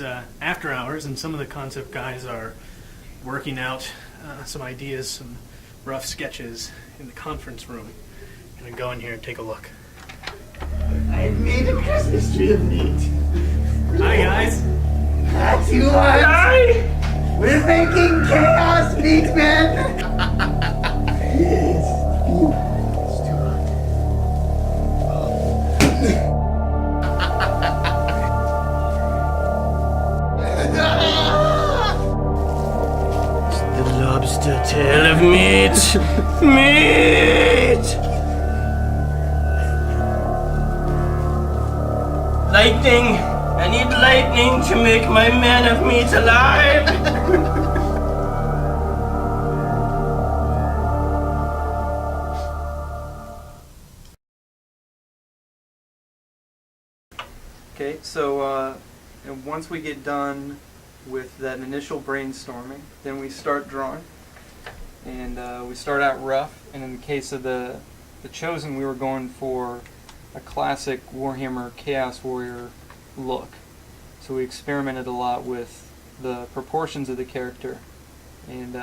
it's after hours, and some of the concept guys are working out some ideas, some rough sketches in the conference room. I'm gonna go in here and take a look. I made a Christmas tree of meat. Hi, guys. That's you are. We're making chaos meat, man. Yes. It's too hot. The lobster tail of meat. Meat. Lightning! I need lightning to make my man of meat alive! Okay, so once we get done with that initial brainstorming, then we start drawing. And we start out rough, and in the case of the Chosen, we were going for a classic Warhammer Chaos Warrior look. So we experimented a lot with the proportions of the character and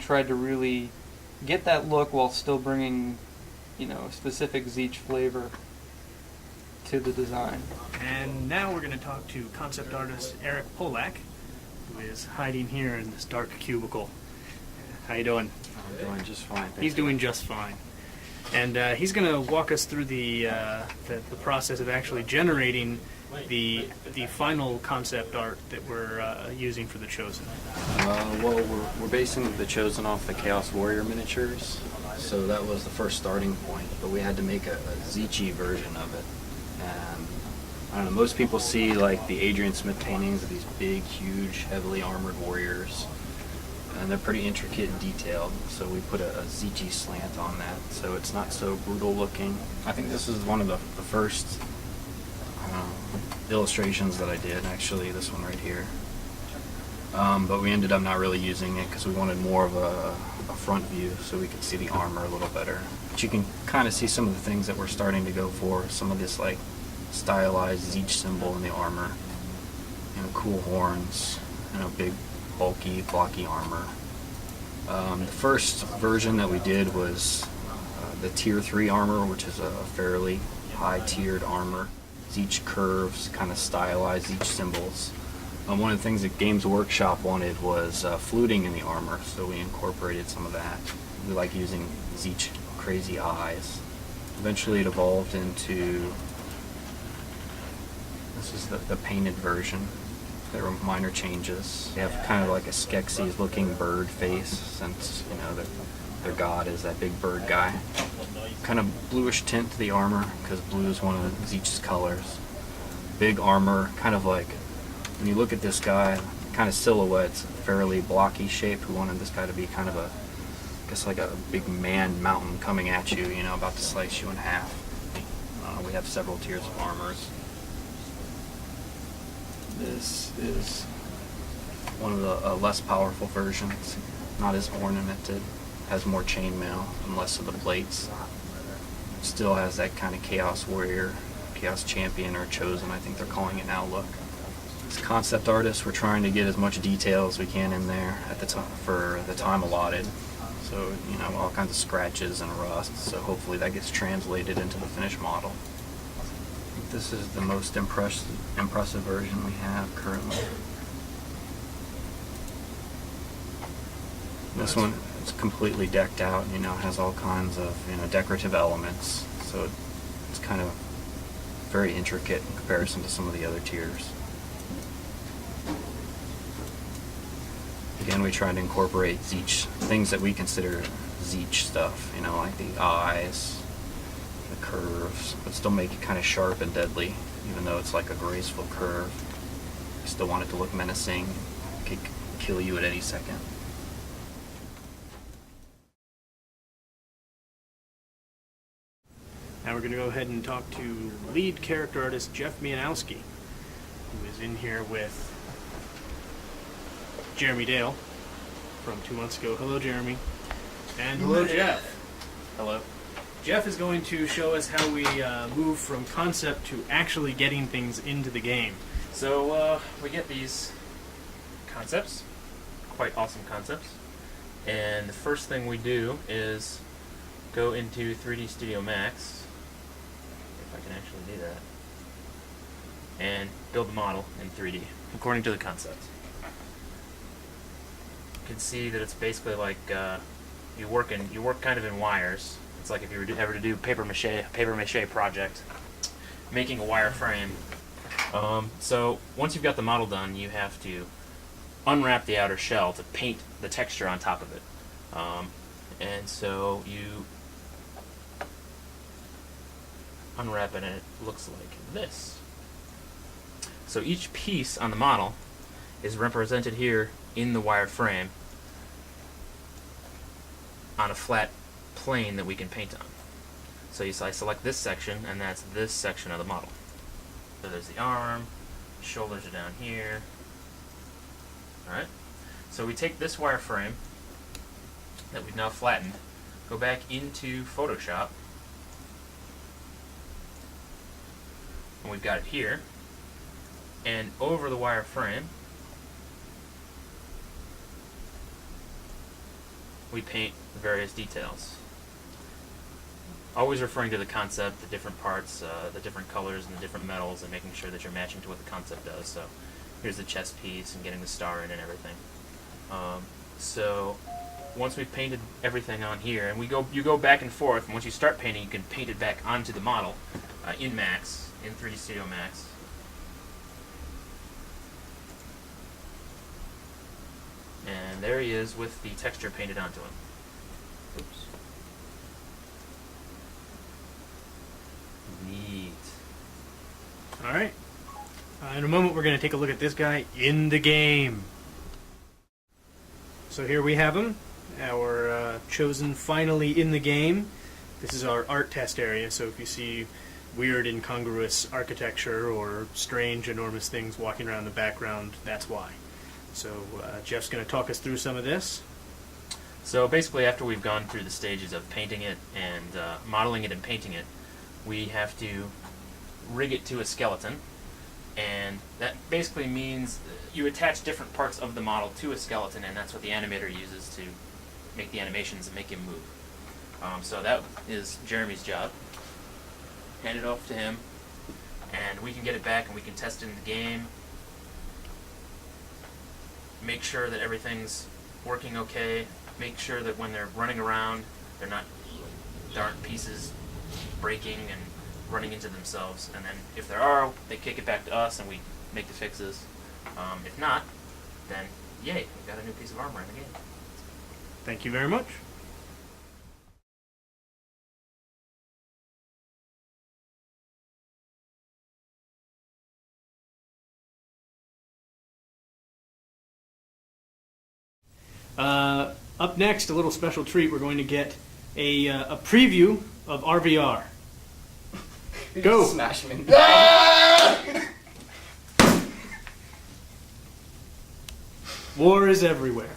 tried to really get that look while still bringing, a specific Zeech flavor to the design. And now we're going to talk to concept artist Eric Polak, who is hiding here in this dark cubicle. How you doing? I'm doing just fine. He's doing just fine. And he's going to walk us through the process of actually generating the final concept art that we're using for the Chosen. Well, we're basing the Chosen off the Chaos Warrior miniatures, so that was the first starting point. But we had to make a Zeechy version of it. And I don't know. Most people see like the Adrian Smith paintings of these big, huge, heavily armored warriors. And they're pretty intricate and detailed, so we put a Zeechy slant on that, so it's not so brutal looking. I think this is one of the first illustrations that I did, actually, this one right here. But we ended up not really using it because we wanted more of a front view so we could see the armor a little better. But you can kind of see some of the things that we're starting to go for, some of this like stylized Zeech symbol in the armor, cool horns, big bulky, blocky armor. The first version that we did was the Tier 3 armor, which is a fairly high-tiered armor. Zeech curves, kind of stylized Zeech symbols. One of the things that Games Workshop wanted was fluting in the armor, so we incorporated some of that. We like using Zeech crazy eyes. Eventually it evolved into, this is the painted version. There were minor changes. They have kind of like a Skeksis looking bird face, since their god is that big bird guy. Kind of bluish tint to the armor because blue is one of Zeech's colors. Big armor, kind of like when you look at this guy, kind of silhouette's fairly blocky shape. We wanted this guy to be kind of I guess like a big man mountain coming at you, about to slice you in half. We have several tiers of armors. This is one of the less powerful versions, not as ornamented, has more chainmail and less of the plates. Still has that kind of Chaos Warrior, Chaos Champion, or Chosen, I think they're calling it now, look. As concept artists, we're trying to get as much detail as we can in there at the time for the time allotted. So, all kinds of scratches and rust, so hopefully that gets translated into the finished model. This is the most impressive version we have currently. This one is completely decked out, has all kinds of decorative elements, so it's kind of very intricate in comparison to some of the other tiers. Again, we try to incorporate Zeech, things that we consider Zeech stuff, like the eyes, the curves, but still make it kind of sharp and deadly, even though it's like a graceful curve. I still want it to look menacing, could kill you at any second. Now we're going to go ahead and talk to lead character artist Jeff Mianowski, who is in here with Jeremy Dale from 2 months ago. Hello, Jeremy. And hello, Jeff. Hello. Jeff is going to show us how we move from concept to actually getting things into the game. So we get these concepts, quite awesome concepts, and the first thing we do is go into 3D Studio Max, if I can actually do that, and build the model in 3D according to the concept. You can see that it's basically like you work kind of in wires. It's like if you were ever to do paper mache project, making a wire frame. So once you've got the model done, you have to unwrap the outer shell to paint the texture on top of it. And so you unwrap it and it looks like this. So each piece on the model is represented here in the wire frame on a flat plane that we can paint on. So I select this section, and that's this section of the model. So there's the arm, shoulders are down here. Alright? So we take this wire frame that we've now flattened, go back into Photoshop, and we've got it here, and over the wire frame we paint various details. Always referring to the concept, the different parts, the different colors and the different metals, and making sure that you're matching to what the concept does. So here's the chest piece and getting the star in and everything. So once we've painted everything on here, and you go back and forth, and once you start painting, you can paint it back onto the model in 3D Studio Max. And there he is with the texture painted onto him. Oops. Neat. All right. In a moment, we're going to take a look at this guy in the game. So here we have him, our chosen finally in the game. This is our art test area, so if you see weird, incongruous architecture or strange, enormous things walking around the background, that's why. So Jeff's going to talk us through some of this. So basically, after we've gone through the stages of painting it and modeling it and painting it, we have to rig it to a skeleton, and that basically means you attach different parts of the model to a skeleton, and that's what the animator uses to make the animations and make him move. So that is Jeremy's job. Hand it off to him, and we can get it back and we can test it in the game, make sure that everything's working okay, make sure that when they're running around, there aren't pieces breaking and running into themselves, and then if there are, they kick it back to us and we make the fixes. If not, then yay, we've got a new piece of armor in the game. Thank you very much. Up next, a little special treat. We're going to get a preview of R.V.R. Go! Smash him in. War is everywhere.